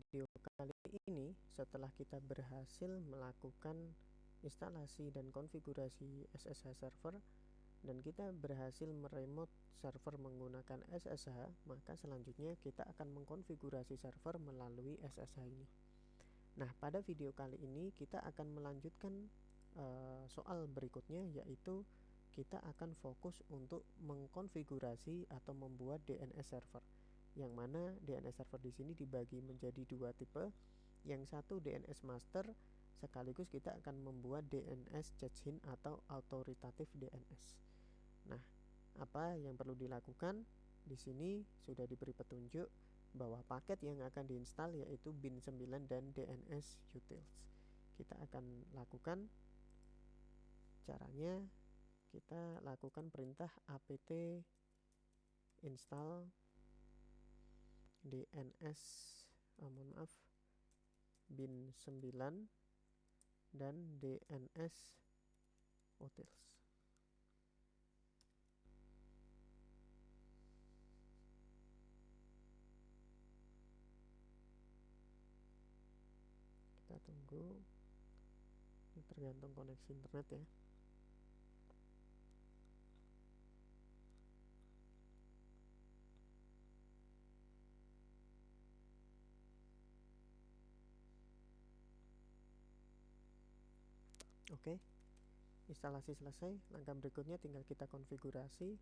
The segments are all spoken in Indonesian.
video kali ini, setelah kita berhasil melakukan instalasi dan konfigurasi SSH server dan kita berhasil meremote server menggunakan SSH, maka selanjutnya kita akan mengkonfigurasi server melalui SSH ini. Nah, pada video kali ini kita akan melanjutkan soal berikutnya, yaitu kita akan fokus untuk mengkonfigurasi atau membuat DNS server, yang mana DNS server di sini dibagi menjadi dua tipe. Yang satu DNS master, sekaligus kita akan membuat DNS check-in atau authoritative DNS. Nah, apa yang perlu dilakukan? Di sini sudah diberi petunjuk bahwa paket yang akan diinstal yaitu bin 9 dan DNS utils. Kita akan lakukan, caranya kita lakukan perintah apt install DNS bin 9 dan DNS utils. Kita tunggu, ini tergantung koneksi internet ya. Oke, instalasi selesai. Langkah berikutnya tinggal kita konfigurasi.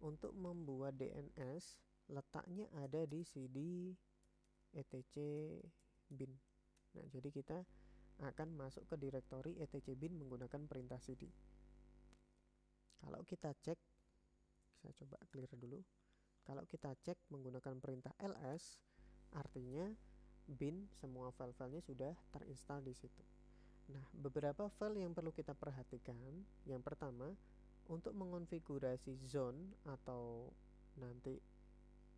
Untuk membuat DNS, letaknya ada di cd etc bin. Nah, jadi kita akan masuk ke direktori etc bin menggunakan perintah cd. Kalau kita cek, saya coba clear dulu. Kalau kita cek menggunakan perintah ls, artinya bin semua file-filenya sudah terinstall di situ. Nah, beberapa file yang perlu kita perhatikan. Yang pertama, untuk mengonfigurasi zone atau nanti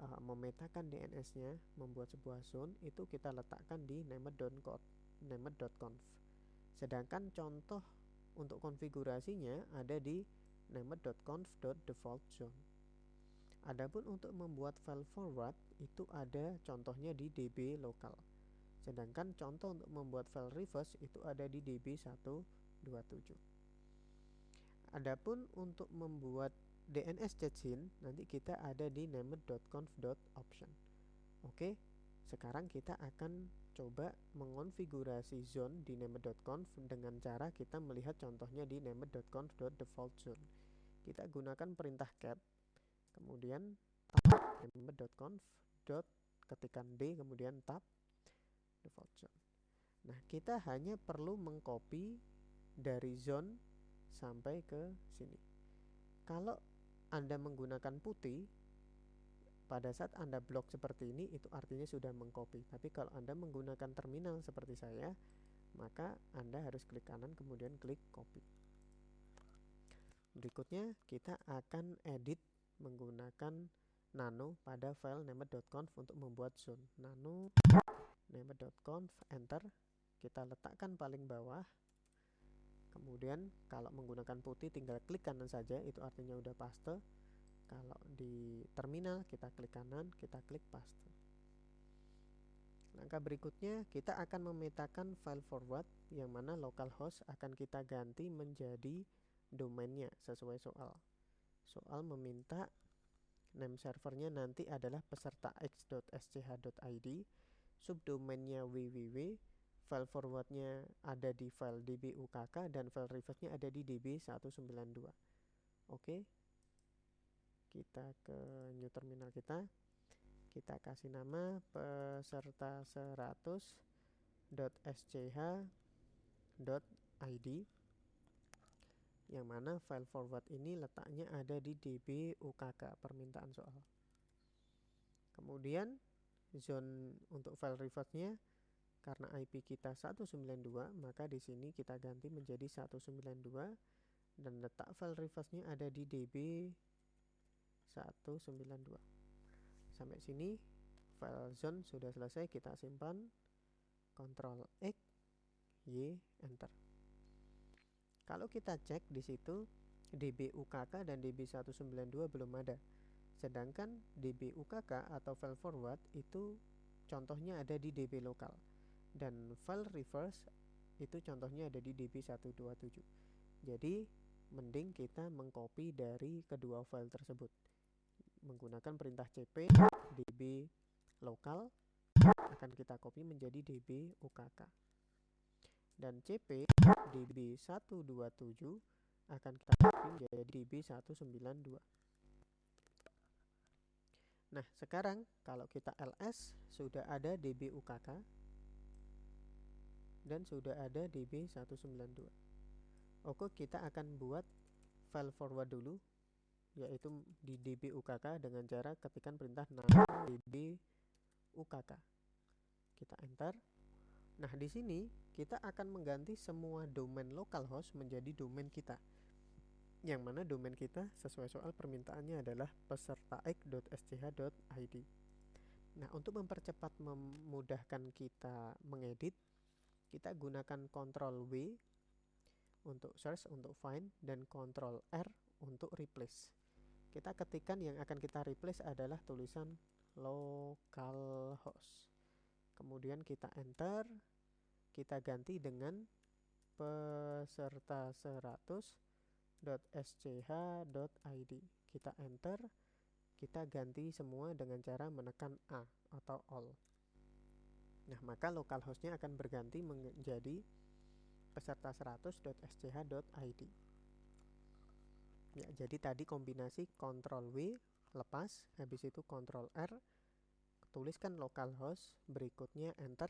memetakan DNS-nya, membuat sebuah zone, itu kita letakkan di named.conf. Sedangkan contoh untuk konfigurasinya ada di named.conf.defaultzone. Adapun untuk membuat file forward itu ada contohnya di db lokal. Sedangkan contoh untuk membuat file reverse itu ada di db127. Adapun untuk membuat DNS check-in nanti kita ada di named.conf.option. Oke, sekarang kita akan coba mengonfigurasi zone di named.conf dengan cara kita melihat contohnya di named.conf.defaultzone. Kita gunakan perintah cat, kemudian tab named.conf. Ketikan D kemudian tab default zone. Nah, kita hanya perlu mengcopy dari zone sampai ke sini. Kalau Anda menggunakan putih, pada saat Anda blok seperti ini, itu artinya sudah mengcopy. Tapi kalau Anda menggunakan terminal seperti saya, maka Anda harus klik kanan kemudian klik copy. Berikutnya kita akan edit menggunakan nano pada file named.conf untuk membuat zone. Nano named.conf, enter, kita letakkan paling bawah. Kemudian kalau menggunakan putih tinggal klik kanan saja, itu artinya udah paste. Kalau di terminal kita klik kanan, kita klik paste. Langkah berikutnya kita akan memetakan file forward, yang mana localhost akan kita ganti menjadi domainnya sesuai soal. Soal meminta name servernya nanti adalah peserta x.sch.id, subdomainnya www, file forwardnya ada di file dbukk, dan file reverse-nya ada di db192. Oke, kita ke new terminal kita kasih nama peserta 100.sch.id, yang mana file forward ini letaknya ada di dbukk permintaan soal. Kemudian zone untuk file reverse-nya, karena IP kita 192, maka di sini kita ganti menjadi 192 dan letak file reverse-nya ada di db192. Sampai sini file zone sudah selesai, kita simpan, Ctrl X, Y, enter. Kalau kita cek di situ dbukk dan db192 belum ada. Sedangkan dbukk atau file forward itu contohnya ada di DB lokal, dan file reverse itu contohnya ada di DB127. Jadi mending kita mengcopy dari kedua file tersebut menggunakan perintah cp db lokal, akan kita copy menjadi db ukk, dan cp db127 akan kita copy menjadi db192. Nah, sekarang kalau kita ls sudah ada db ukk dan sudah ada db192. Oke, kita akan buat file forward dulu, yaitu di db ukk dengan cara ketikkan perintah nano db ukk. Kita enter. Nah, di sini kita akan mengganti semua domain localhost menjadi domain kita, yang mana domain kita sesuai soal permintaannya adalah pesertax.sch.id. Nah, untuk mempercepat memudahkan kita mengedit, kita gunakan Ctrl W untuk search, untuk find, dan Ctrl R untuk replace. Kita ketikkan yang akan kita replace adalah tulisan localhost. Kemudian kita enter, kita ganti dengan peserta 100.sch.id. Kita enter, kita ganti semua dengan cara menekan A atau all. Nah, maka localhostnya akan berganti menjadi peserta 100.sch.id. Ya, jadi tadi kombinasi Ctrl W lepas, habis itu Ctrl R, tuliskan localhost, berikutnya enter,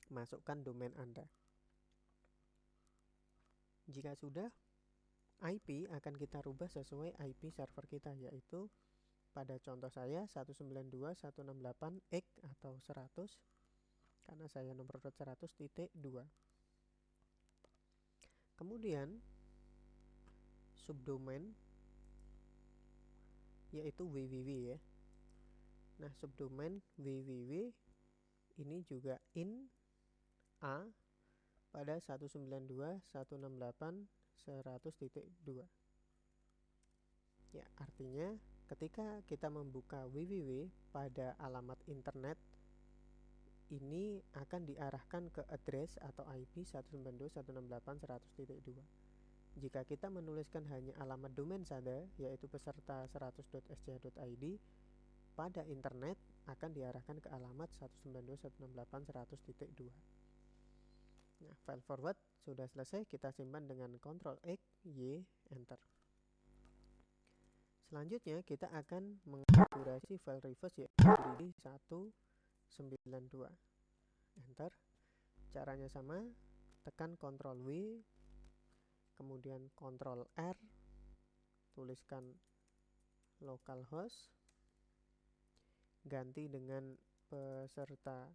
masukkan domain Anda. Jika sudah, IP akan kita rubah sesuai IP server kita, yaitu pada contoh saya 192.168.x atau 100, karena saya nomor 100.2. Kemudian subdomain yaitu www ya. Nah, subdomain www ini juga in a pada 192.168.100.2. Ya, artinya ketika kita membuka www pada alamat internet, ini akan diarahkan ke address atau IP 192.168.100.2. Jika kita menuliskan hanya alamat domain saja, yaitu peserta 100.sch.id, pada internet akan diarahkan ke alamat 192.168.100.2. Nah, file forward sudah selesai, kita simpan dengan Ctrl X, Y, enter. Selanjutnya kita akan mengkonfigurasi file reverse yaitu DB192. Enter. Caranya sama, tekan Ctrl W, kemudian Ctrl R, tuliskan localhost, ganti dengan peserta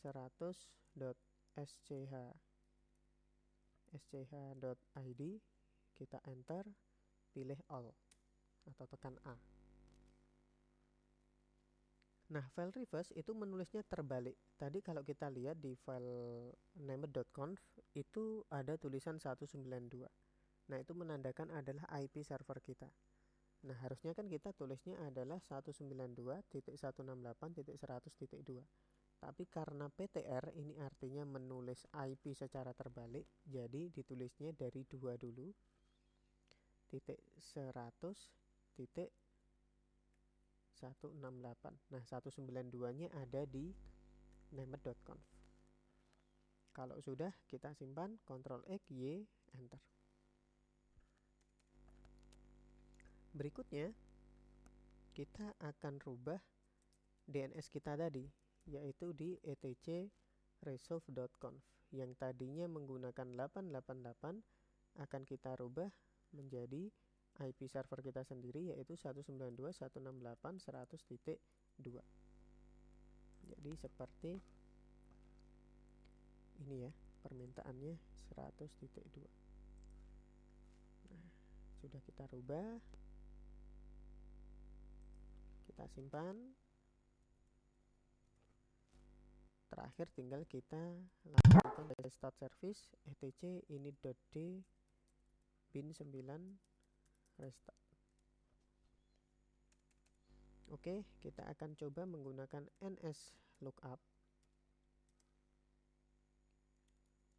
100.sch.id, kita enter, pilih all atau tekan A. Nah, file reverse itu menulisnya terbalik. Tadi kalau kita lihat di file named.conf itu ada tulisan 192. Nah, itu menandakan adalah IP server kita. Nah, harusnya kan kita tulisnya adalah 192.168.100.2. Tapi karena PTR ini artinya menulis IP secara terbalik, jadi ditulisnya dari 2 dulu, titik 100.168. Nah, 192-nya ada di named.conf. Kalau sudah, kita simpan, Ctrl X, Y, enter. Berikutnya, kita akan rubah DNS kita tadi, yaitu di etcresolve.conf. Yang tadinya menggunakan 888 akan kita rubah menjadi IP server kita sendiri, yaitu 192.168.100.2. Jadi seperti ini ya, permintaannya 100.2. Nah, sudah kita rubah, kita simpan. Terakhir tinggal kita lakukan restart service etc init.d bin9 restart. Oke, kita akan coba menggunakan ns lookup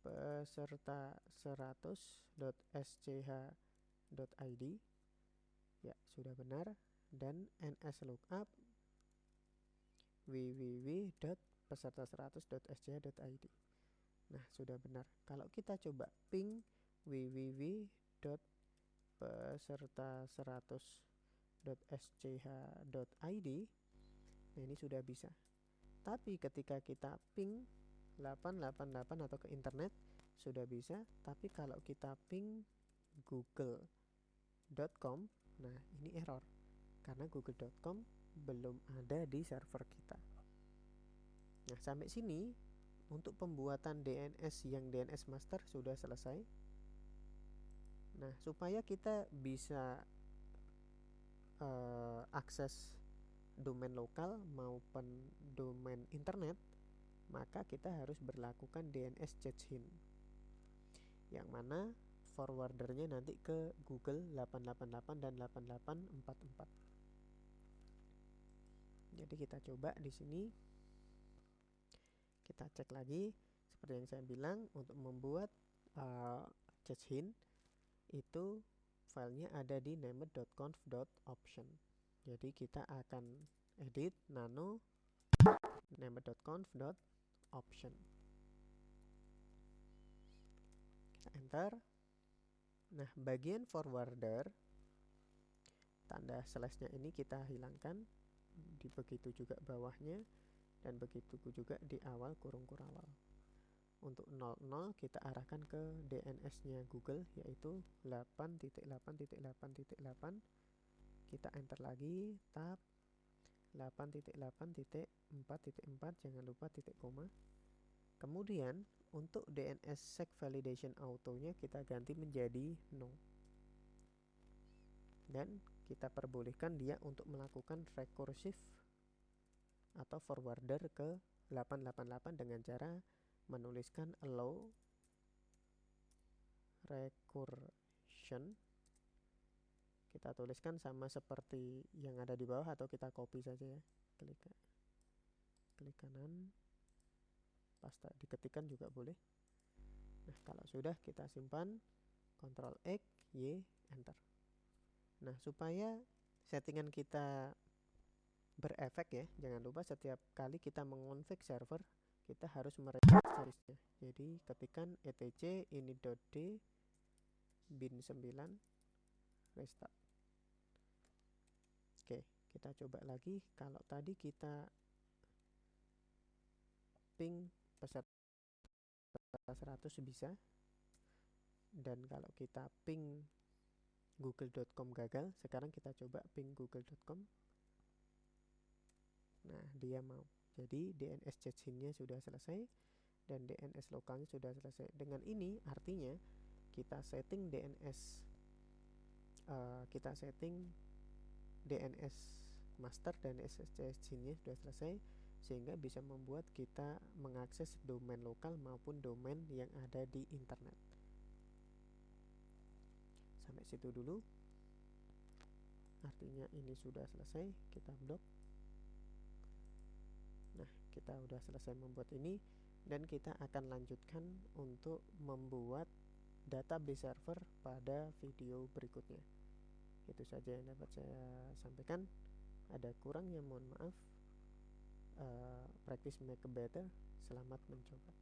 peserta 100.sch.id, ya sudah benar, dan ns lookup www.peserta100.sch.id. Nah, sudah benar. Kalau kita coba ping www.peserta100.sch.id, nah ini sudah bisa. Tapi ketika kita ping 888 atau ke internet sudah bisa, tapi kalau kita ping google.com, nah ini error karena google.com belum ada di server kita. Nah, sampai sini untuk pembuatan DNS yang DNS master sudah selesai. Nah, supaya kita bisa akses domain lokal maupun domain internet, maka kita harus berlakukan DNS change-in, yang mana forwardernya nanti ke Google 888 dan 8844. Jadi kita coba di sini, kita cek lagi. Seperti yang saya bilang, untuk membuat change-in itu filenya ada di named.conf.option. Jadi kita akan edit nano named.conf.option. Kita enter. Nah, bagian forwarder tanda slashnya ini kita hilangkan, di begitu juga bawahnya, dan begitu juga di awal kurung kurawal. Untuk 00 kita arahkan ke DNS-nya Google, yaitu 8.8.8.8. Kita enter lagi, tab 8.8.4.4, jangan lupa titik koma. Kemudian untuk DNS sec validation auto-nya kita ganti menjadi no, dan kita perbolehkan dia untuk melakukan rekursif atau forwarder ke 888 dengan cara menuliskan allow recursion. Kita tuliskan sama seperti yang ada di bawah atau kita copy saja ya. Klik kanan, pasta diketikkan juga boleh. Nah, kalau sudah kita simpan, Ctrl X, Y, enter. Nah, supaya settingan kita berefek ya, jangan lupa setiap kali kita mengonfig server, kita harus merestart seriesnya. Jadi ketikkan etc ini.d bin 9 restart. Oke, kita coba lagi. Kalau tadi kita ping peserta 100 bisa, dan kalau kita ping google.com gagal, sekarang kita coba ping google.com. Nah, dia mau. Jadi DNS change-in-nya sudah selesai dan DNS lokalnya sudah selesai. Dengan ini artinya kita setting DNS master dan DNS change-in-nya sudah selesai, sehingga bisa membuat kita mengakses domain lokal maupun domain yang ada di internet. Sampai situ dulu. Artinya ini sudah selesai, kita blok. Nah, kita udah selesai membuat ini, dan kita akan lanjutkan untuk membuat database server pada video berikutnya. Itu saja yang dapat saya sampaikan. Ada kurangnya mohon maaf. Practice make better. Selamat mencoba.